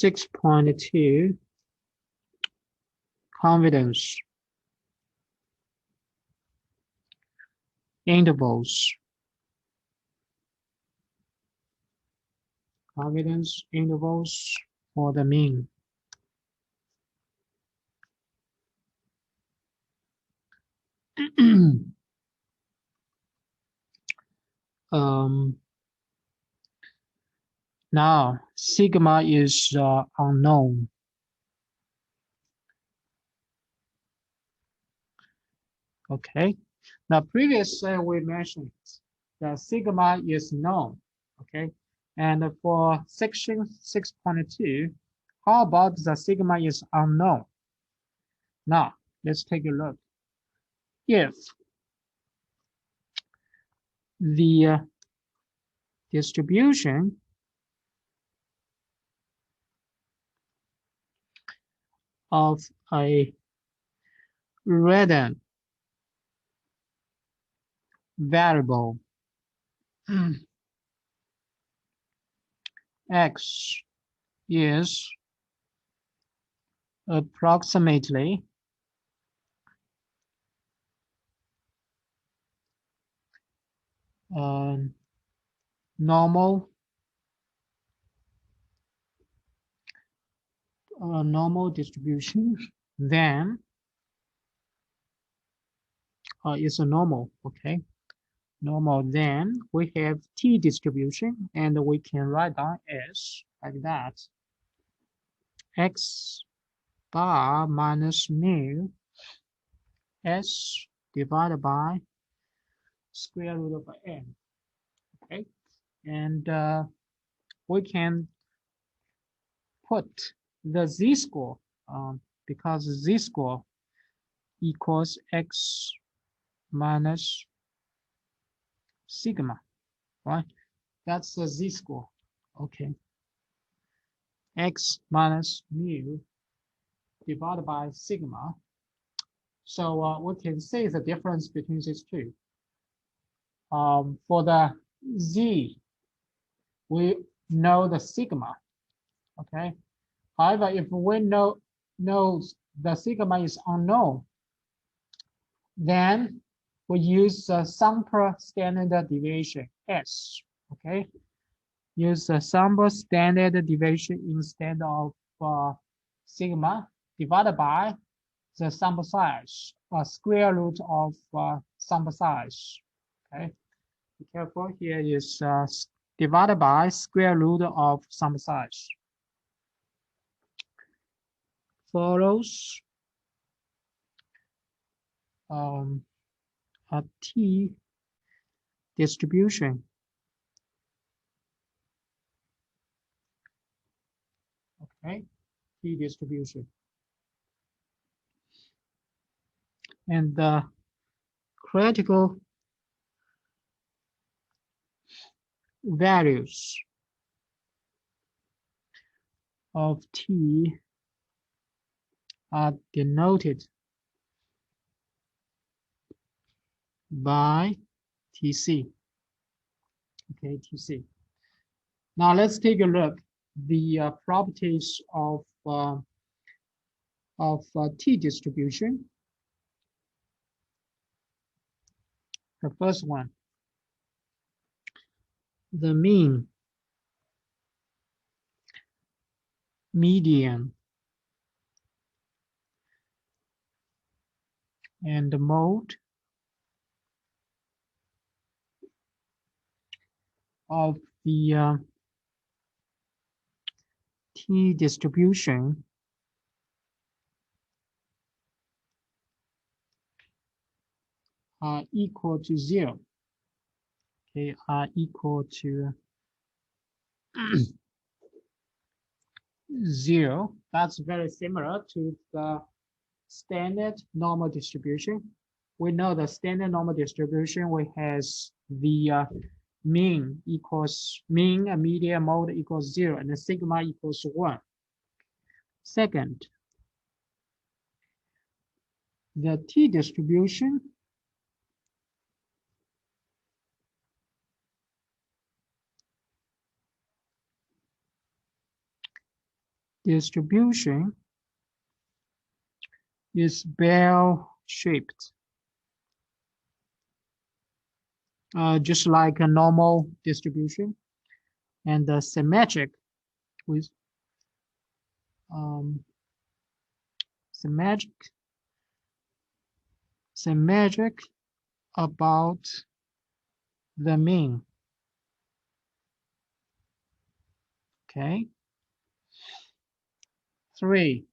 6.2 confidence intervals. Confidence intervals for the mean. Now sigma is unknown. Okay. Now previously we mentioned that sigma is known. Okay. And for section 6.2, how about the sigma is unknown? Now let's take a look. If the distribution of a random variable x is approximately normal distribution, then it's a normal, okay? Normal, then we have t distribution, and we can write down as like that. X bar minus mu s divided by square root of n, okay? And we can put the z-score because z-score equals x minus sigma, right? That's the z-score, okay? X minus mu divided by sigma. So we can see the difference between these two. For the z, we know the sigma, okay? However, if we know the sigma is unknown, then we use the sample standard deviation S, okay? Use the sample standard deviation instead of sigma divided by the sample size, square root of sample size, okay? Be careful, here is divided by square root of sample size. Follows a t distribution. Okay, t distribution. And the critical values of t are denoted by Tc. Okay, Tc. Now let's take a look the properties of t distribution. The first one, the mean, median, and the mode of the t distribution are equal to 0. Okay, are equal to 0. That's very similar to the standard normal distribution. We know the standard normal distribution we has the mean equals mean, and median, mode equals 0, and the sigma equals 1. Second, the t distribution distribution is bell-shaped, just like a normal distribution, and the symmetric with um, symmetric about the mean. Okay. 3.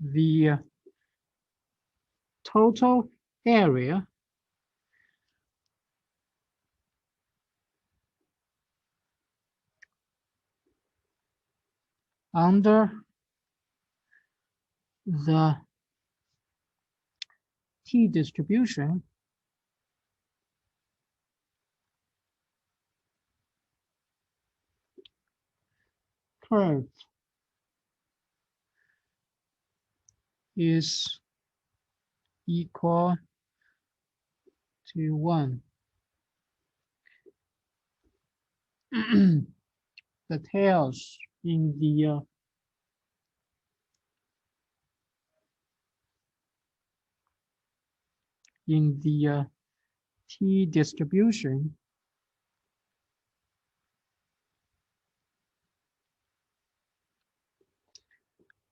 The total area under the t-distribution curve is equal to 1. The tails in the t-distribution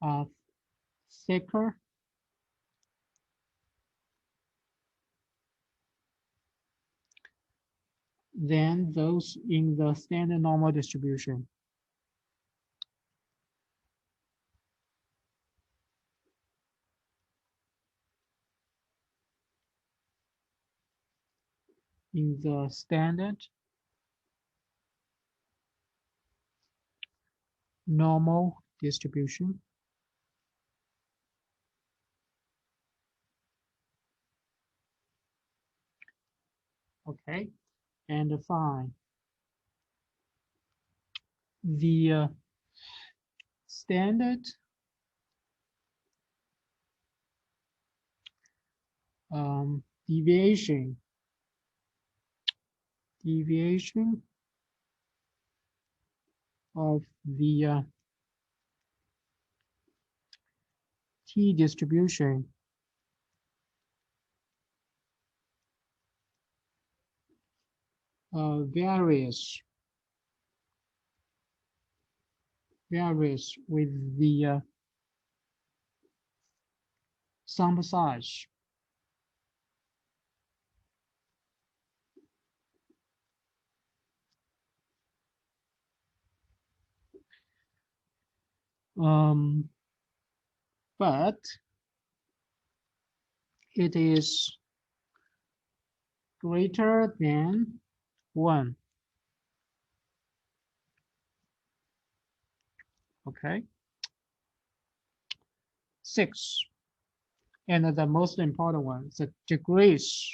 are thicker than those in the standard normal distribution. In the standard normal distribution, okay, and find the standard deviation of the t-distribution varies with the sample size. But it is greater than 1. Okay. 6. And the most important one, the degrees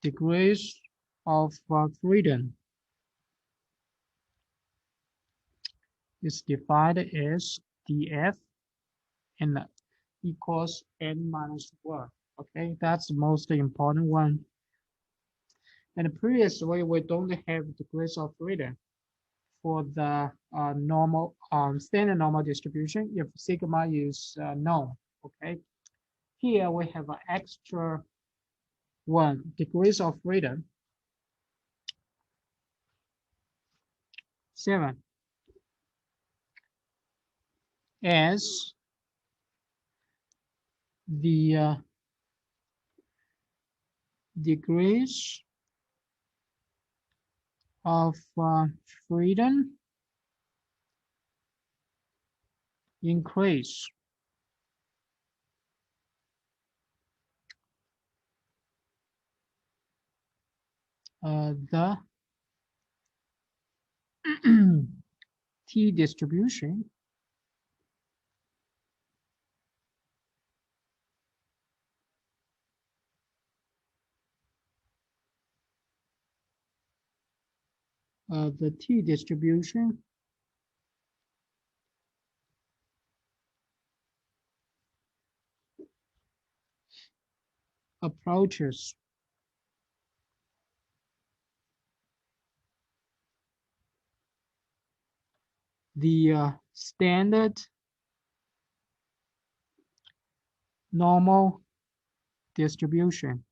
degrees of freedom is defined as df and equals n minus 1. Okay, that's the most important one. And previously, we don't have degrees of freedom for the normal standard normal distribution if sigma is known. Okay, here we have an extra one, degrees of freedom 7 as the degrees of freedom increase. The t-distribution the t-distribution approaches the standard normal distribution.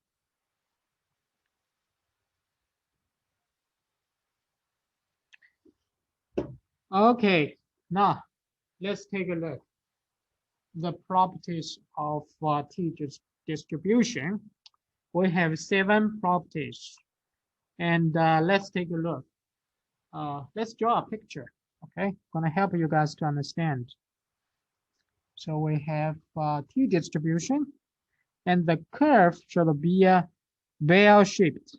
Okay, now let's take a look the properties of t-distribution. We have 7 properties, and let's take a look. Let's draw a picture. Okay, gonna help you guys to understand. So we have t-distribution, and the curve should be bell-shaped.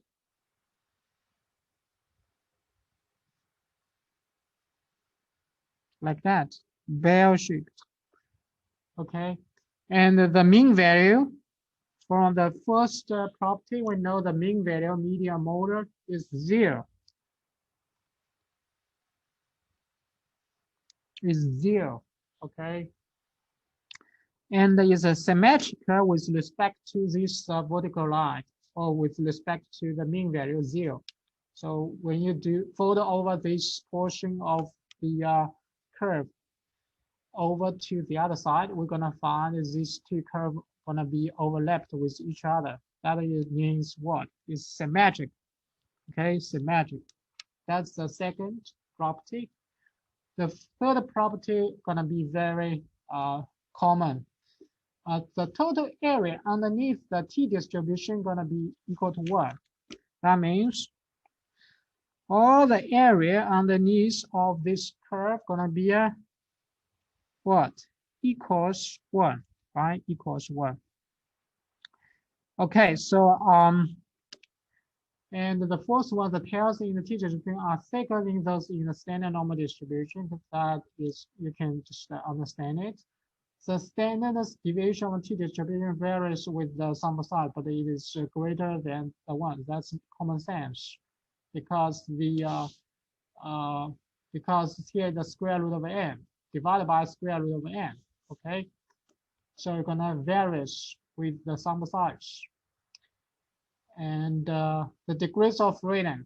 Like that, bell-shaped. Okay, and the mean value from the first property, we know the mean value median molar is 0. Is 0. Okay, and is a symmetrical with respect to this vertical line, or with respect to the mean value 0. So when you do fold over this portion of the curve over to the other side, we're gonna find these 2 curves gonna be overlapped with each other. That means what? It's symmetric. Okay, symmetric. That's the second property. The third property gonna be very common. The total area underneath the t-distribution gonna be equal to 1. That means all the area underneath of this curve gonna be what? Equals 1, right? Equals 1. Okay, so and the first one, the tails in the t-distribution are thicker than those in the standard normal distribution. That is, you can just understand it. The standard deviation of t-distribution varies with the sample size, but it is greater than the 1. That's common sense, because because here the square root of n divided by square root of n. Okay, so you're gonna varies with the sample size. And the degrees of freedom.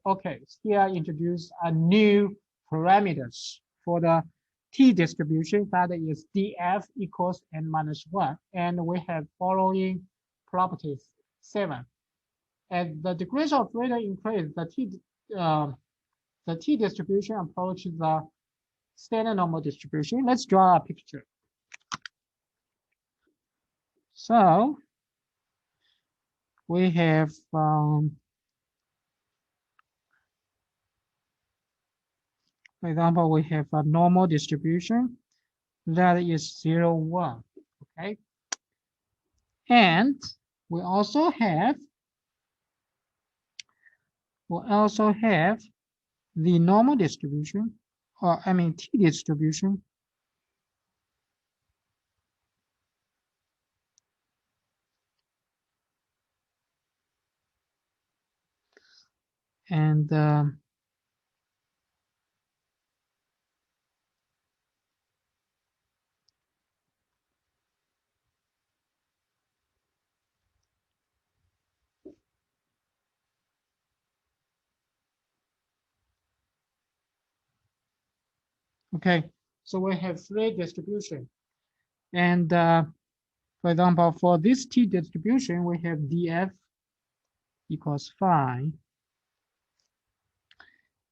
Okay, here introduce a new parameters for the t-distribution, that is df equals n minus 1. And we have following properties 7. As the degrees of freedom increase, the t-distribution approaches the standard normal distribution. Let's draw a picture. So we have for example, we have a normal distribution that is 0, 1. Okay, and we also have the normal distribution, or I mean t-distribution, and okay, so we have 3 distributions, and for example, for this t-distribution, we have df equals 5,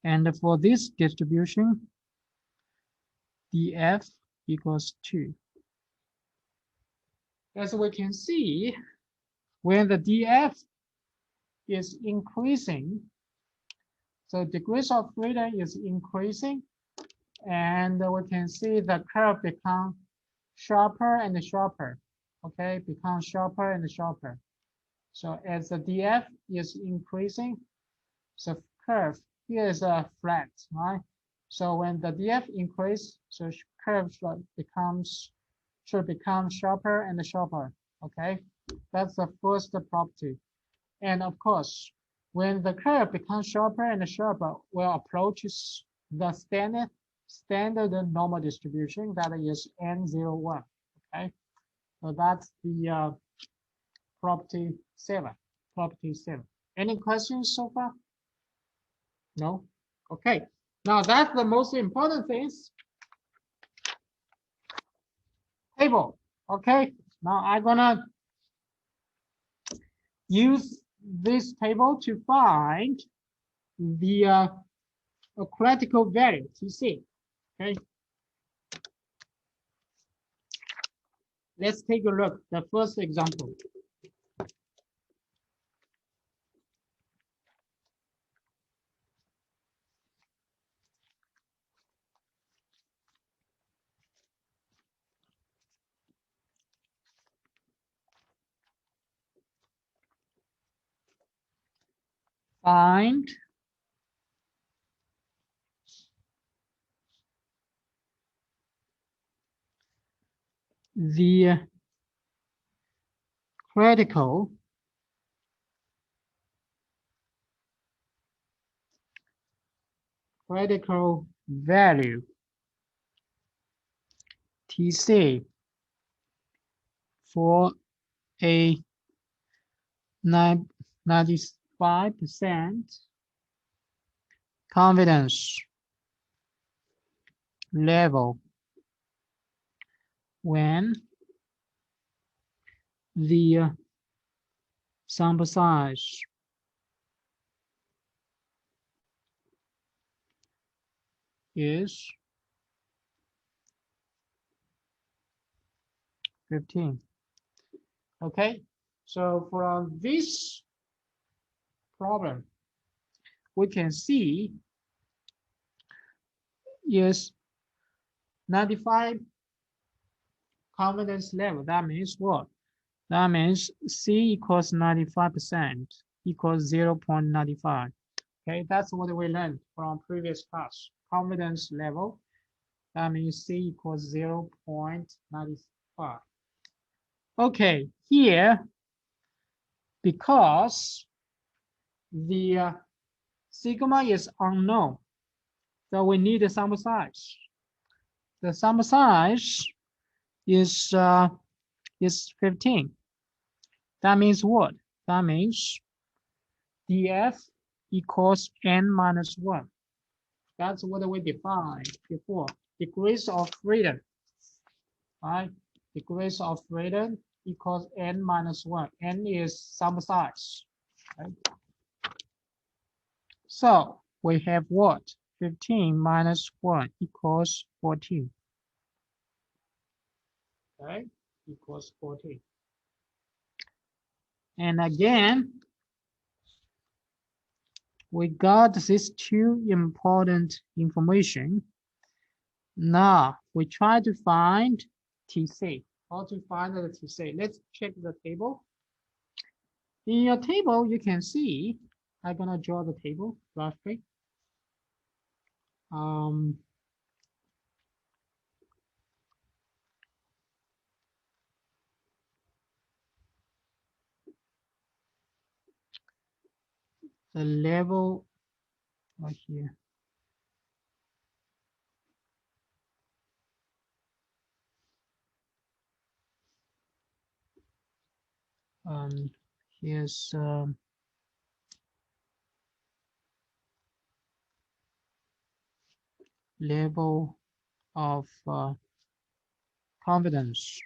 and for this distribution, df equals 2. As we can see, when the df is increasing, so degrees of freedom is increasing, and we can see the curve become sharper and sharper. Okay, become sharper and sharper. So as the df is increasing, the curve here is a flat, right? So when the df increase, so curve should become sharper and sharper. Okay, that's the first property. And of course, When the curve becomes sharper and sharper, will approach the standard normal distribution, that is N01. Okay, so that's the property 7. Property 7. Any questions so far? No? Okay. Now that's the most important things. Table. Okay. Now I'm gonna use this table to find the critical value, TC. Okay. Let's take a look. The first example. Find the critical value TC for a 95% confidence level when the sample size is 15. Okay, so from this problem, we can see is 95 confidence level. That means what? That means C equals 95% equals 0.95. Okay, that's what we learned from previous class. Confidence level, that means C equals 0.95. Okay, here, because the sigma is unknown, so we need a sample size. The sample size is 15. That means what? That means df equals n minus 1. That's what we defined before. Degrees of freedom. Right? Degrees of freedom equals n minus 1. N is sample size. Right? So we have what? 15 minus 1 equals 14. Okay? Equals 14. And again, we got these two important information. Now we try to find TC. How to find the TC? Let's check the table. In your table, you can see, I'm gonna draw the table roughly. The level right here. Here's level of confidence.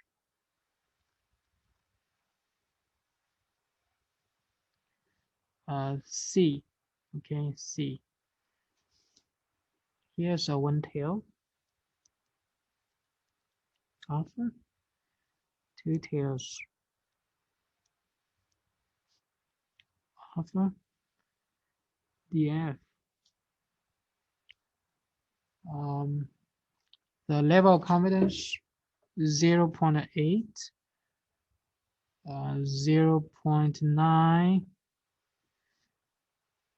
C, okay, C. Here's a one tail, alpha, two tails, alpha, df. The level of confidence 0.8, 0.9,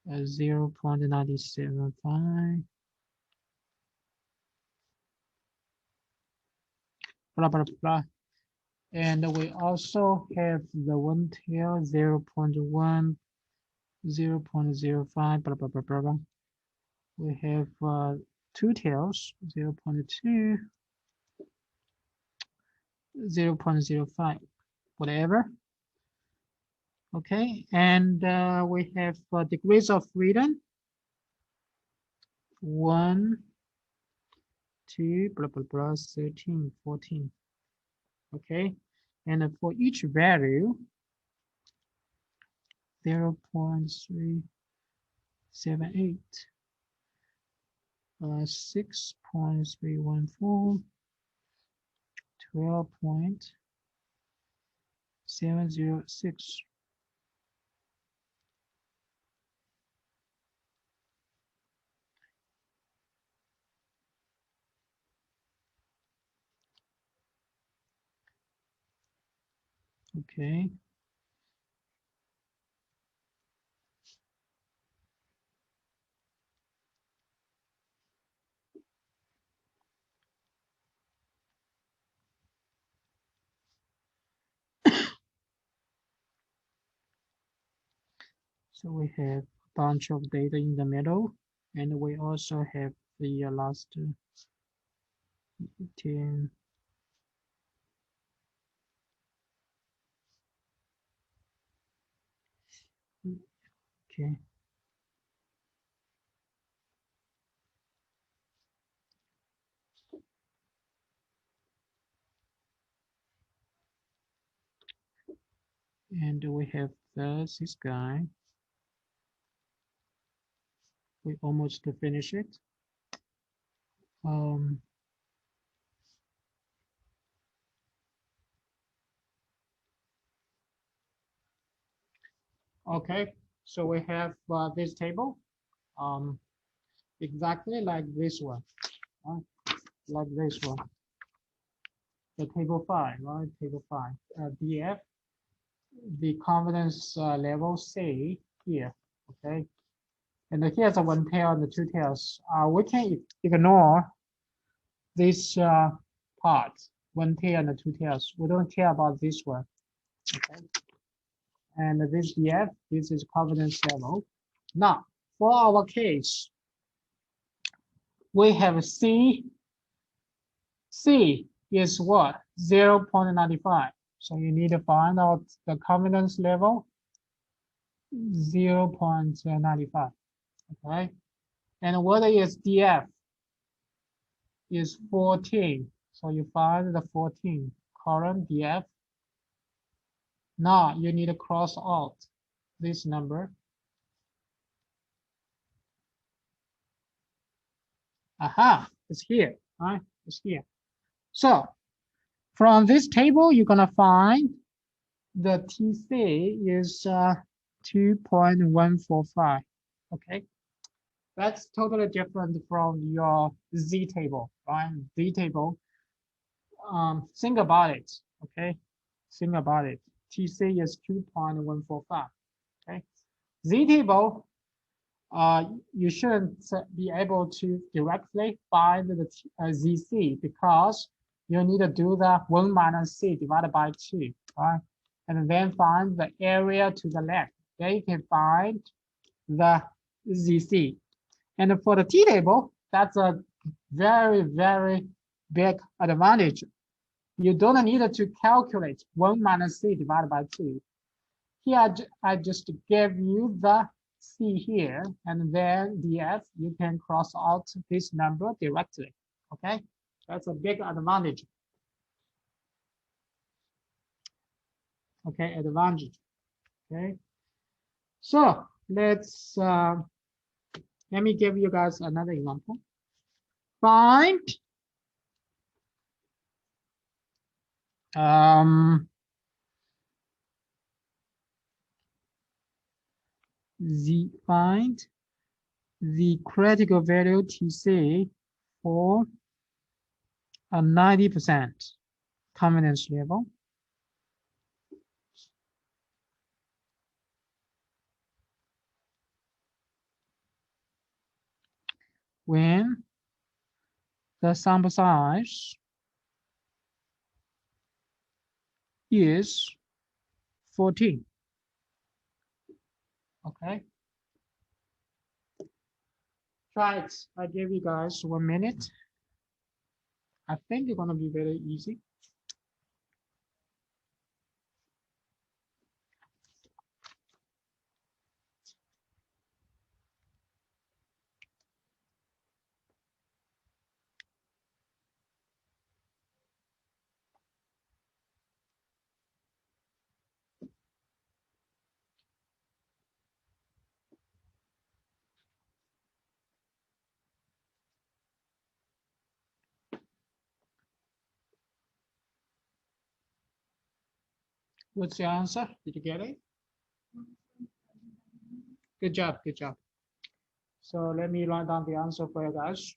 0.975, blah, blah, blah. And we also have the one tail 0.1, 0.05, blah, blah, blah, blah, blah. We have two tails, 0.2, 0.05, whatever. Okay, and we have degrees of freedom, 1, 2, blah, blah, blah, 13, 14. Okay, and for each value, 0.378, 6.314, 12.706. Okay. So we have a bunch of data in the middle, and we also have the last 10. Okay. And we have this guy. We almost finish it. Okay, so we have this table, exactly like this one, right? Like this one, the table 5, right? Table 5, DF, the confidence level C here, okay? And here's a one tail and the two tails. We can ignore this part, one tail and the two tails. We don't care about this one, okay? And this DF, this is confidence level. Now, for our case, we have C is what? 0.95. So you need to find out the confidence level, 0.95, okay? And what is DF? Is 14. So you find the 14 current DF. Now you need to cross out this number. Aha, it's here, right? It's here. So from this table, you're gonna find the TC is 2.145. Okay, that's totally different from your Z table, right? Z table. Think about it. Okay, think about it. TC is 2.145. Okay, Z table. You shouldn't be able to directly find the ZC because you need to do the 1 minus C divided by 2, right? And then find the area to the left. Then you can find the ZC. And for the T table, that's a very, very big advantage. You don't need to calculate 1 minus C divided by 2. Here, I just gave you the C here, and then DF, you can cross out this number directly, okay? That's a big advantage. Okay, advantage, okay? So let's, let me give you guys another example. Find find the critical value TC for a 90% confidence level. When the sample size is 14. Okay, Try it. I give you guys 1 minute. I think it's gonna be very easy. What's your answer? Did you get it? Good job, good job. So let me write down the answer for you guys.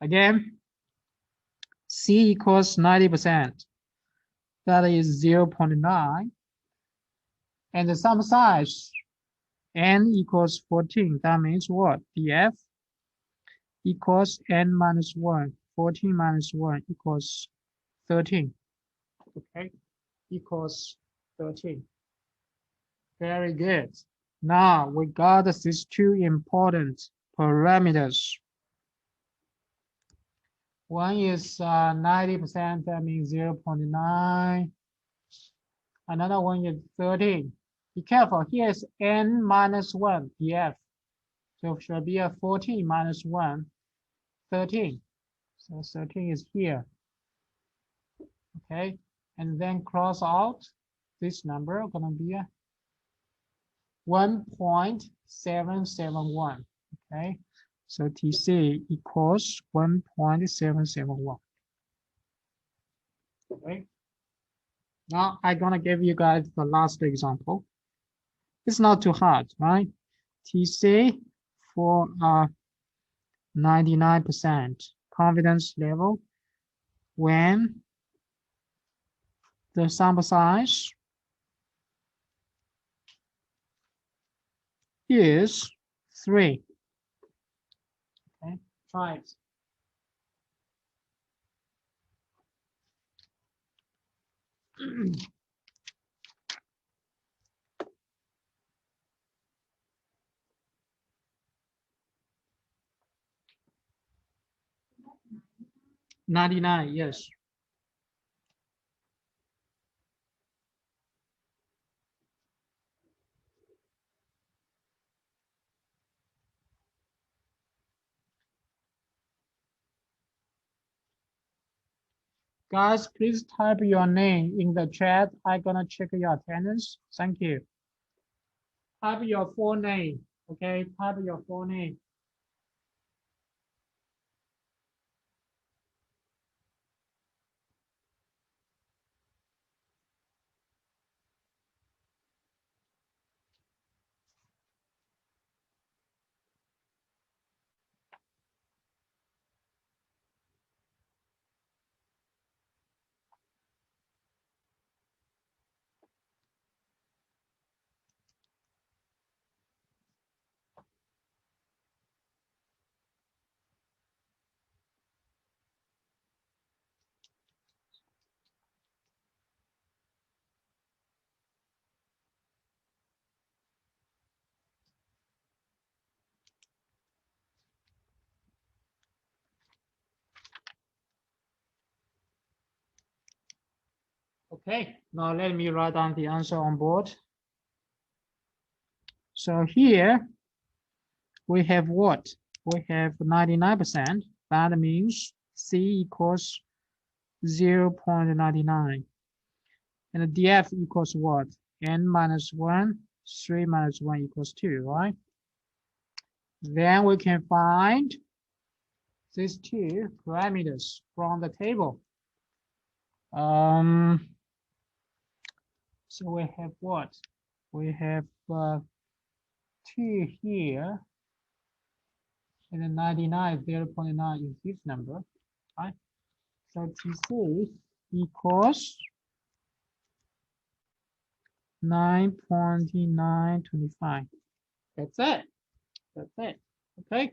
Again, C equals 90%. That is 0.9. And the sum size, N equals 14. That means what? DF equals N minus 1. 14 minus 1 equals 13. Okay, equals 13. Very good. Now we got these two important parameters. One is 90%, that means 0.9. Another one is 13. Be careful, here is N minus 1, df. So it should be a 14 minus 1, 13. So 13 is here. Okay, and then cross out this number, gonna be a 1.771. Okay, so TC equals 1.771. Okay, now I'm gonna give you guys the last example. It's not too hard, right? TC for 99% confidence level when the sample size is 3. Okay, try it. $99, yes. Guys, please type your name in the chat. I'm gonna check your attendance. Thank you. Type your full name, okay? Type your full name. Okay, now let me write down the answer on board. So here we have what? We have 99%. That means C equals 0.99. And the df equals what? N minus 1, 3 minus 1 equals 2, right? Then we can find these two parameters from the table. So we have what? We have 2 here, and then 99, 0.9 is this number, right? So TC equals 9.925. That's it. That's it. Okay.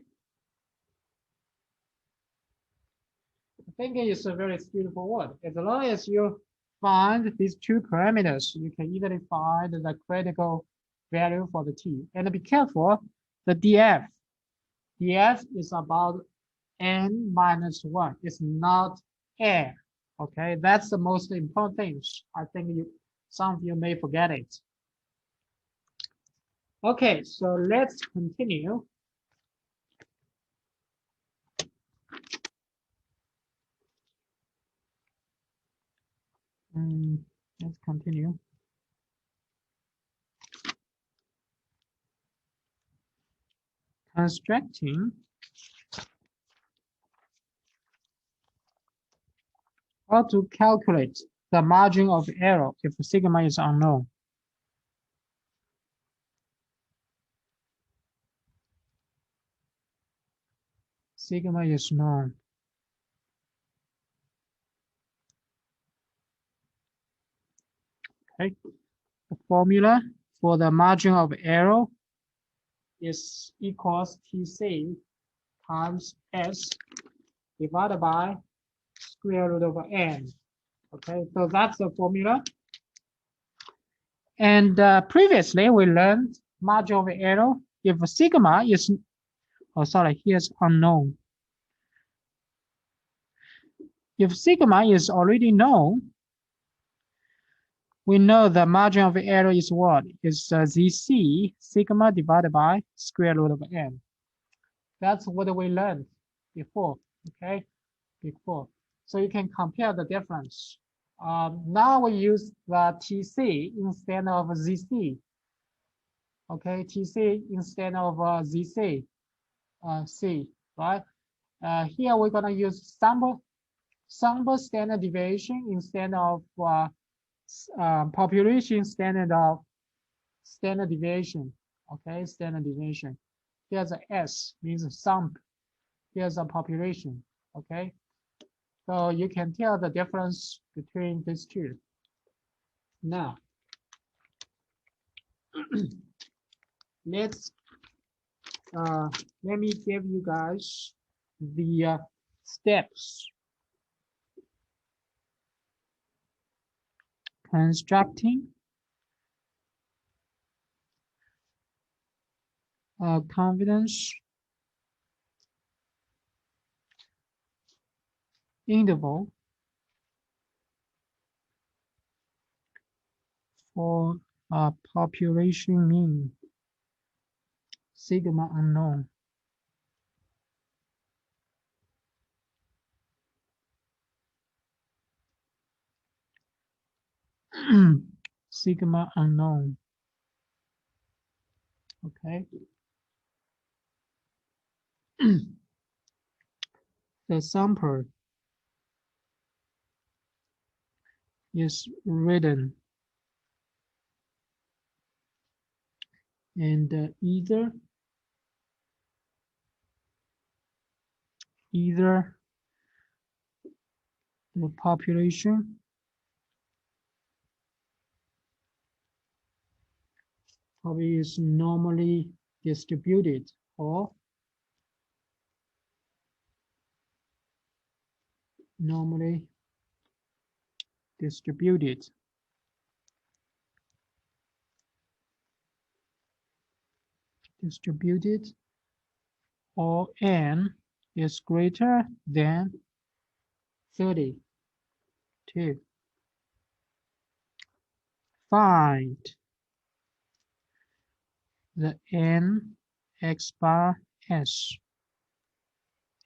I think it's a very beautiful word. As long as you find these two parameters, you can easily find the critical value for the T. And be careful, the DF df is about n minus 1. It's not n. Okay, that's the most important thing. I think some of you may forget it. Okay, so let's continue. Let's continue. Constructing how to calculate the margin of error if sigma is unknown. Sigma is known. Okay. The formula for the margin of error is equals TC times S divided by square root of n. Okay, so that's the formula. And previously we learned margin of error if sigma is, here's unknown. If sigma is already known, we know the margin of error is what? Is ZC sigma divided by square root of n. That's what we learned before, okay? Before. So you can compare the difference. Now we use the TC instead of ZC. Okay, TC instead of ZC, C, right? Here we're gonna use sample standard deviation instead of population standard deviation. Okay, standard deviation. Here's a S, means sum. Here's a population. Okay, so you can tell the difference between these two. Now, let me give you guys the steps. Constructing a confidence interval for a population mean sigma unknown. Sigma unknown. Okay. The sample is written and either the population probably is normally distributed or normally distributed. Or n is greater than 32. Find the n x bar s.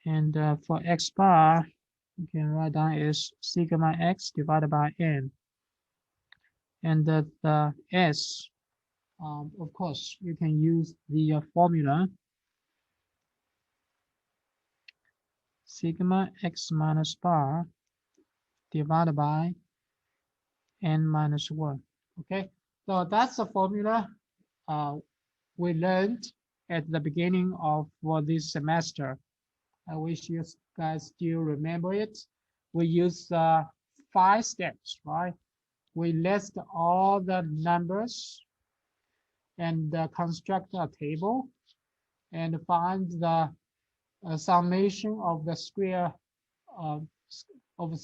And for x bar, you can write down is sigma x divided by n. And the s, of course, you can use the formula sigma x minus bar divided by n minus 1. Okay, so that's the formula we learned at the beginning of this semester. I wish you guys still remember it. We use 5 steps, right? We list all the numbers and construct a table and find the summation of the square of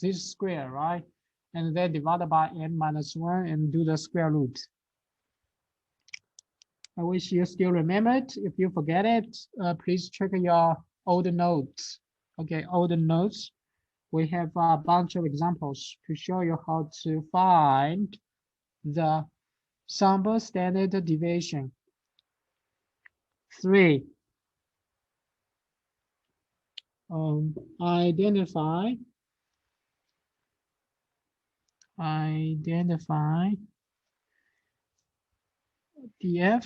this square, right? And then divide by n minus 1 and do the square root. I wish you still remember it. If you forget it, please check your old notes. Okay, old notes. We have a bunch of examples to show you how to find the sample standard deviation. 3. Identify DF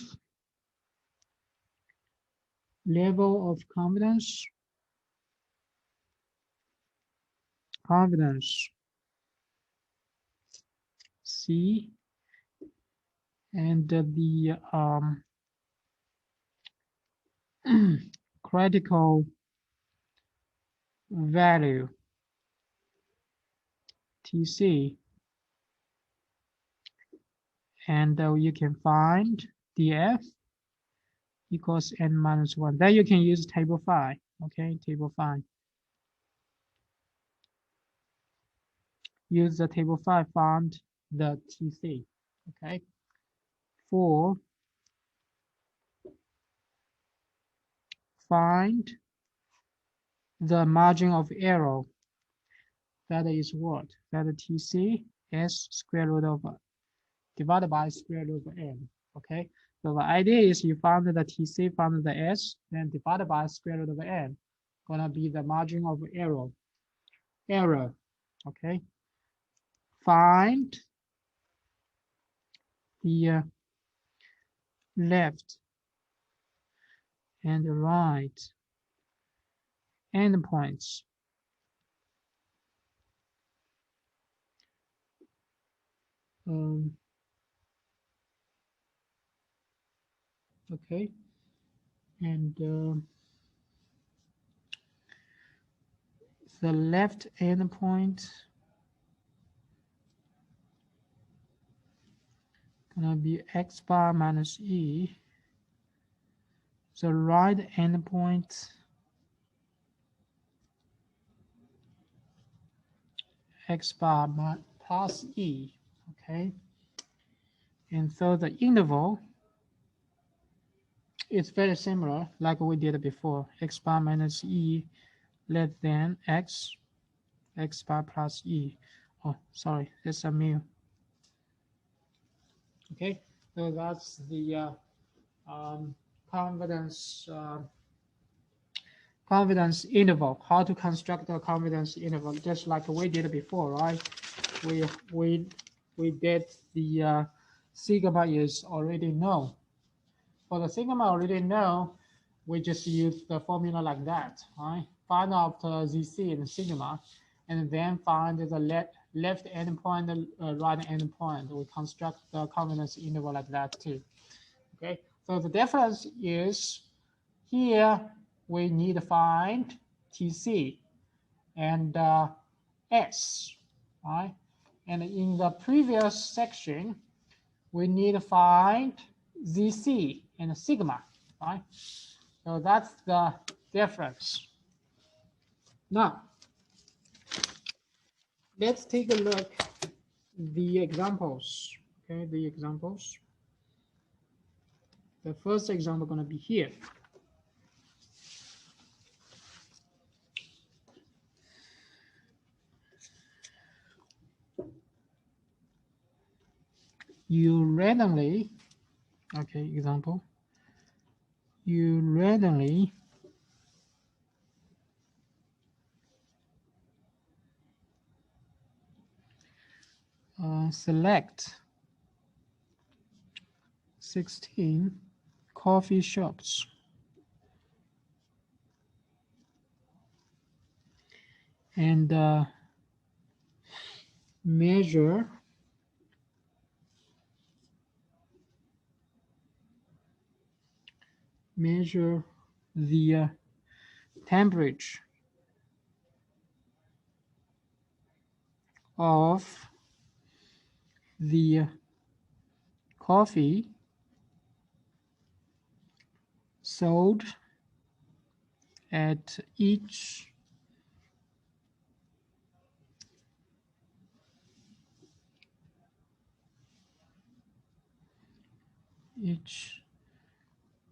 level of confidence C, and the critical value TC, and you can find DF equals n minus 1. Then you can use table 5. Okay, table 5. Use the table 5, find the TC. Okay. 4. Find the margin of error. That is what? That TC is square root of divided by square root of n. Okay. So the idea is you found the TC, found the S, then divided by square root of n. Gonna be the margin of error. Okay. Find the left and right endpoints. Okay, and the left endpoint gonna be x bar minus e. The right endpoint x bar plus e. Okay, and so the interval is very similar like we did before. X bar minus e less than x bar plus e. Oh, sorry, it's a mu. Okay, so that's the confidence interval. How to construct a confidence interval, just like we did before, right? We did the sigma is already known. For the sigma already known, we just use the formula like that, right? Find out ZC and sigma, and then find the left endpoint, right endpoint. We construct the confidence interval like that too. Okay, so the difference is here we need to find TC and S, right? And in the previous section, we need to find ZC and sigma, right? So that's the difference. Now, let's take a look at the examples. Okay, the examples. The first example going to be here. You randomly, okay, example. You randomly select 16 coffee shops and measure the temperature of the coffee sold at each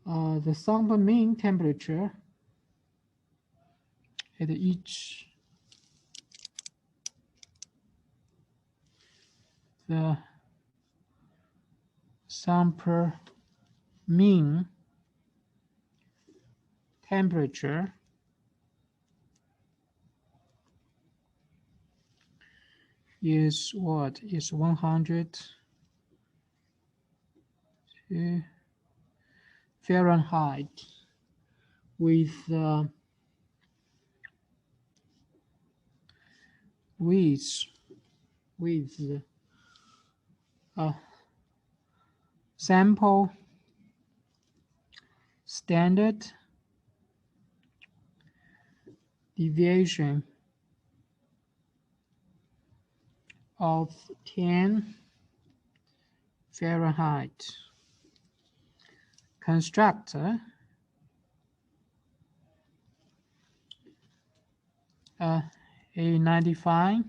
the sample mean temperature at each the sample mean temperature is what? Is 100 Fahrenheit with a sample standard deviation of 10 Fahrenheit. Construct a 95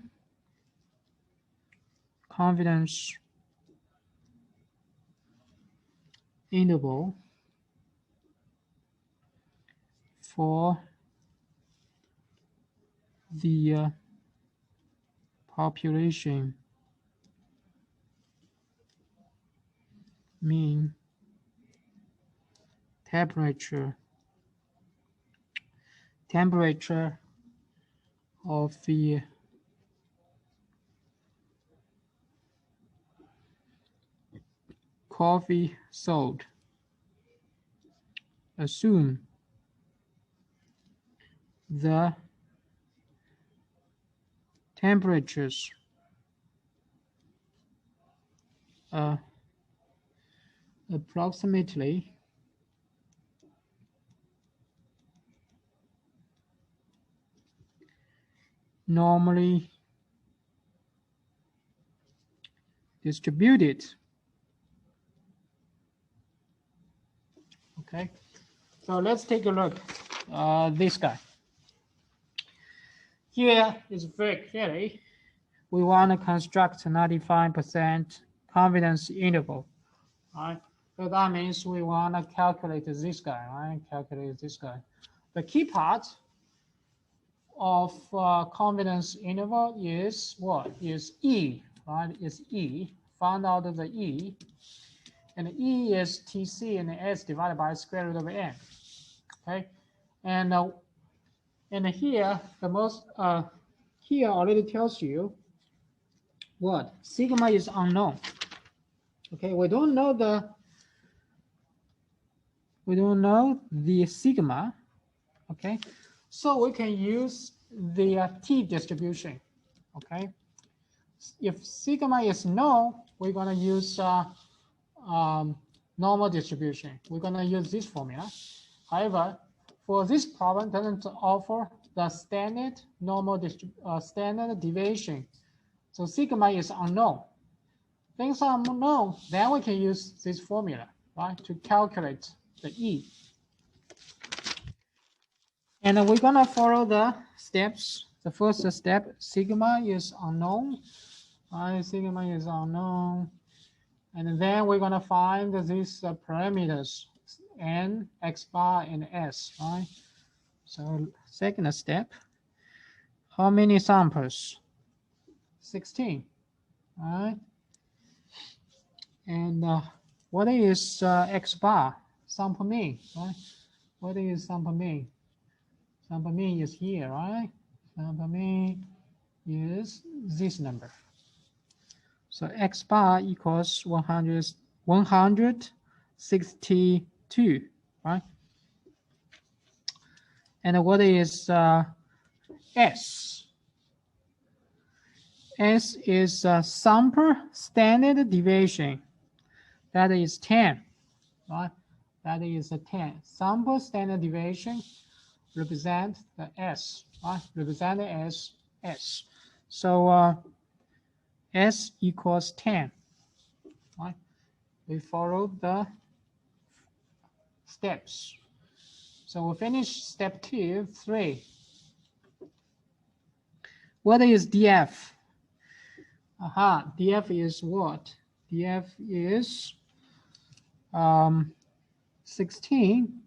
confidence interval for the population mean temperature of the coffee sold. Assume the temperatures approximately normally distributed. Okay, so let's take a look. This guy here is very clearly we want to construct a 95% confidence interval. Right, so that means we want to calculate this guy. Right, calculate this guy. The key part of confidence interval is what? Is E, right? Is E. Find out the E, and E is TC and S divided by square root of N. Okay, and here the most here already tells you what sigma is unknown. Okay, we don't know the sigma. Okay, so we can use the T distribution. Okay, if sigma is known, we're gonna use normal distribution. We're gonna use this formula. However, for this problem, doesn't offer the standard standard deviation. So sigma is unknown. Things are unknown, then we can use this formula, right, to calculate the E. And we're gonna follow the steps. The first step, sigma is unknown. Right, sigma is unknown. And then we're gonna find these parameters, N, X bar, and S, right? So second step, how many samples? 16, right? And what is X bar? Sample mean, right? What is sample mean? Sample mean is here, right? Sample mean is this number. So X bar equals 162, right? And what is S? S is sample standard deviation. That is 10, right? That is a 10. Sample standard deviation represent the S, right? Represent as S. So S equals 10, right? We follow the steps. So we finish step 2, 3. What is DF? DF is what? DF is 16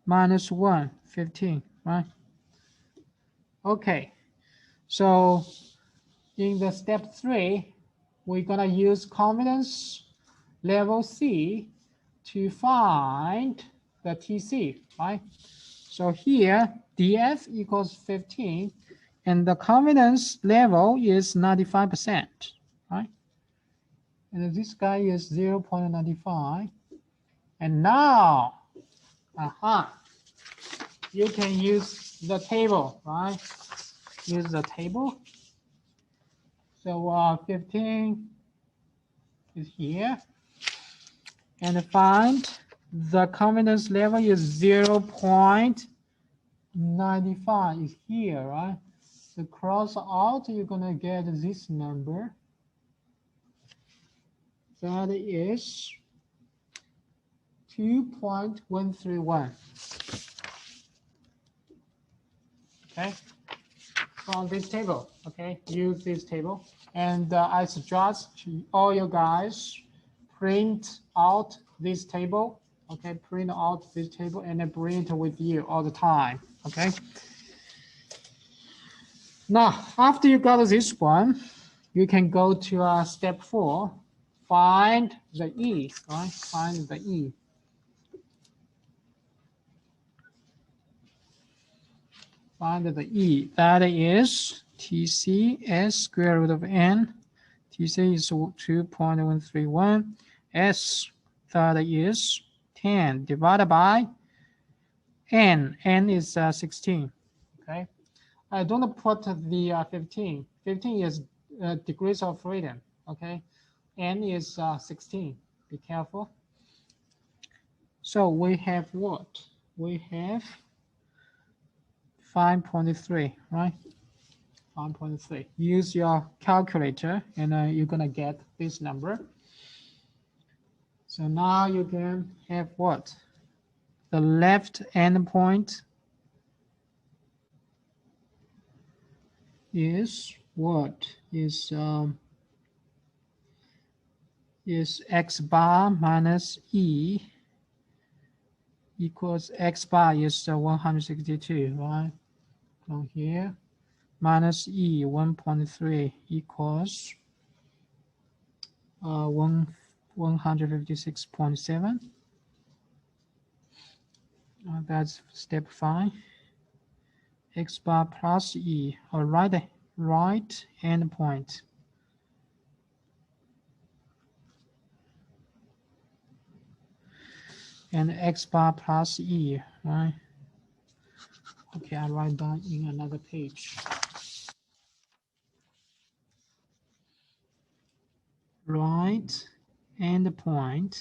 minus 1, 15, right? Okay, so in the step 3, we're gonna use confidence level C to find the TC, right? So here, DF equals 15, and the confidence level is 95%, right? And this guy is 0.95. And now, you can use the table, right? Use the table. So 15 is here. And find the confidence level is 0.95 is here, right? So cross out, you're gonna get this number. That is 2.131. Okay, from this table. Okay, use this table. And I suggest to all you guys print out this table. Okay, print out this table and then bring it with you all the time. Okay. Now, after you got this one, you can go to step 4. Find the E, right? Find the E. Find the E. That is TC S square root of N. TC is 2.131. S, that is 10 divided by N. N is 16. Okay. I don't put the 15. 15 is degrees of freedom. Okay. N is 16. Be careful. So we have what? We have 5.3, right? 5.3. Use your calculator and you're gonna get this number. So now you can have what? The left endpoint is what? Is x bar minus E equals x bar is 162, right? From here, minus E 1.3 equals 156.7. That's step 5. X bar plus E, or right endpoint. And X bar plus E, right? Okay, I write down in another page. Right endpoint.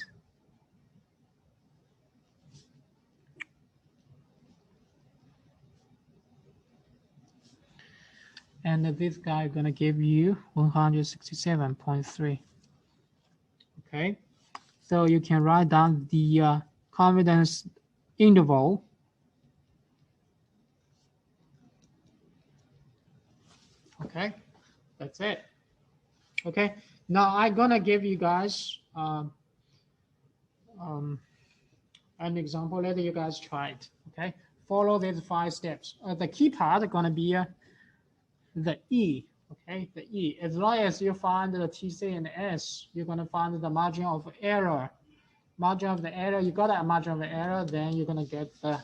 And this guy is gonna give you 167.3. Okay, so you can write down the confidence interval. Okay, that's it. Okay, now I'm gonna give you guys an example. Let you guys try it. Okay, follow these 5 steps. The key part is gonna be the E. Okay, the E. As long as you find the TC and S, you're gonna find the margin of error. Margin of the error, you got a margin of the error, then you're gonna get the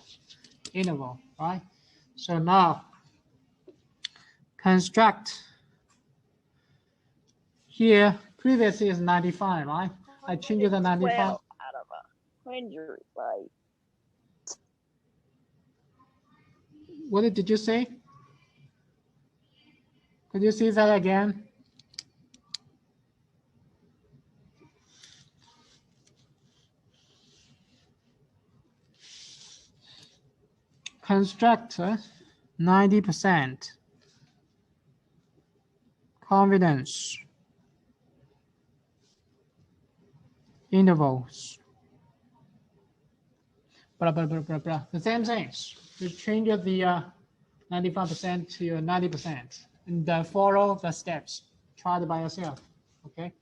interval, right? So now construct. Here, previously is 95, right? I changed the 95. Out of 100, right? What did you say? Could you see that again? Construct 90% confidence intervals. Blah, blah, blah, blah, blah. The same things. Just change the 95% to 90% and follow the steps. Try it by yourself. Okay.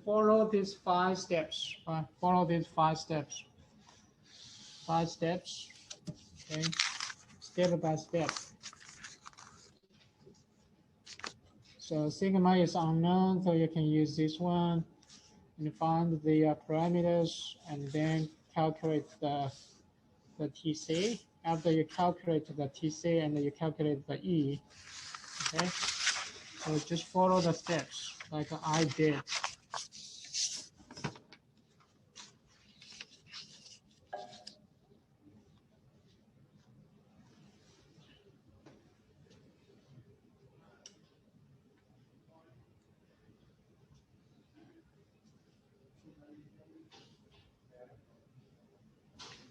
Follow these 5 steps. Follow these 5 steps. 5 steps. Okay, step by step. So sigma is unknown, so you can use this one and find the parameters and then calculate the TC. After you calculate the TC and you calculate the E, okay? So just follow the steps like I did.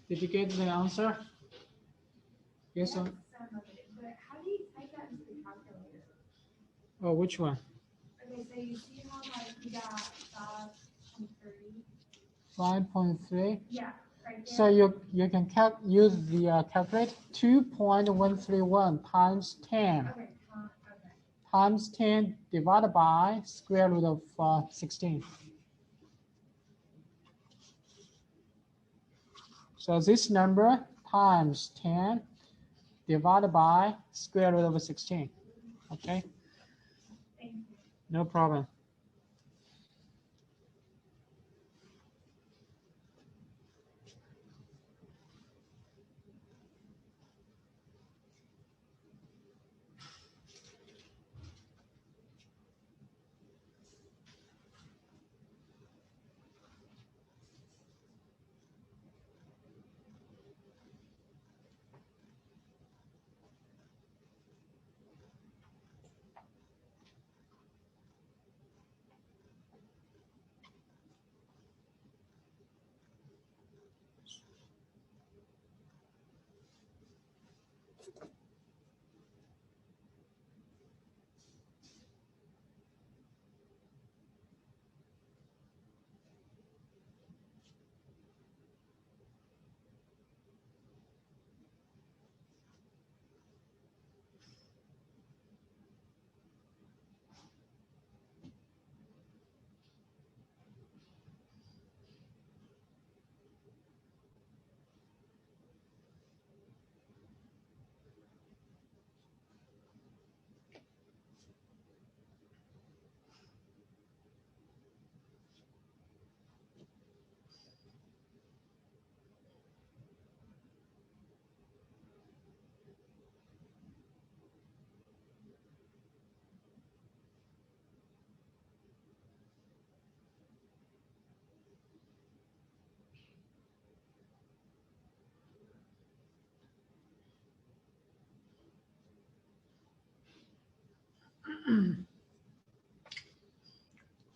Did you get the answer? Yes, sir. Some of it, but how do you type that into the calculator? Oh, which one? Okay, so you see how like you got 5.3? 5.3. Yeah, right there. So you can use the calculate 2.131 times 10 Okay, okay. times 10 divided by square root of 16. So this number times 10 divided by square root of 16. Okay? Thank you. No problem.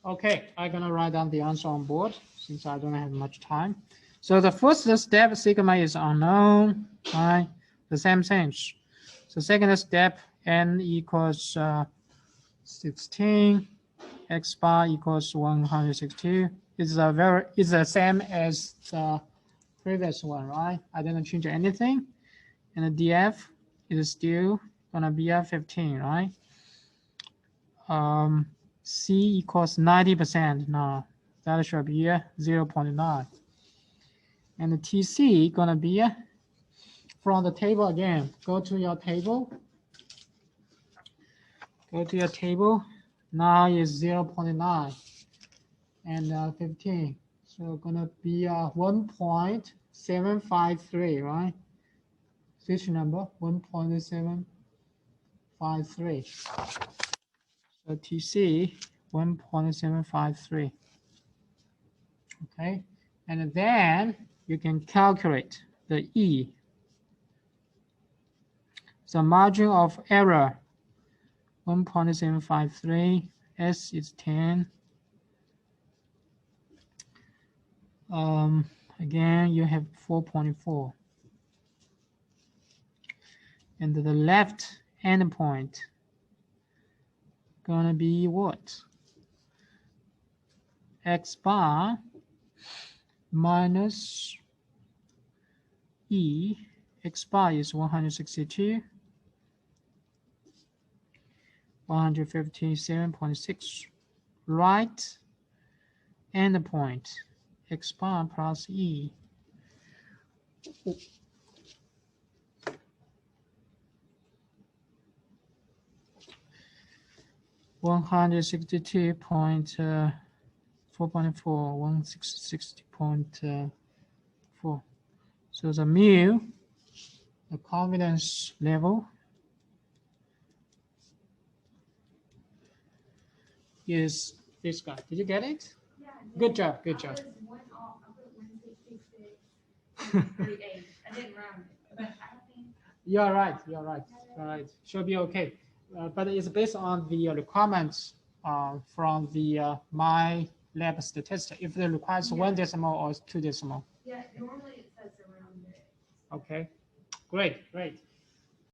Okay, I'm gonna write down the answer on board since I don't have much time. So the first step, sigma is unknown, right? The same thing. So second step, n equals 16, x bar equals 162. It's the same as the previous one, right? I didn't change anything, and the df is still gonna be a 15, right? C equals 90% now. That should be 0.9. And the TC gonna be from the table again. Go to your table. Go to your table. Now is 0.9 and 15. So gonna be 1.753, right? Fish number 1.753. So TC 1.753. Okay, and then you can calculate the E. The margin of error 1.753, S is 10. Again, you have 4.4. And the left endpoint gonna be what? X bar minus E. X bar is 162. 157.6. Right endpoint. X bar plus E. One 162.4.4, 160.4. So the mu, the confidence level, is this guy. Did you get it? Yeah. Good job. Good job. I was one off. I put 166.38. I didn't round it, but I think. You're right. You're right. All right. Should be okay. But it's based on the requirements from the my lab statistic. If it requires one decimal or two decimal. Yeah, normally it says around it. Okay. Great. Great.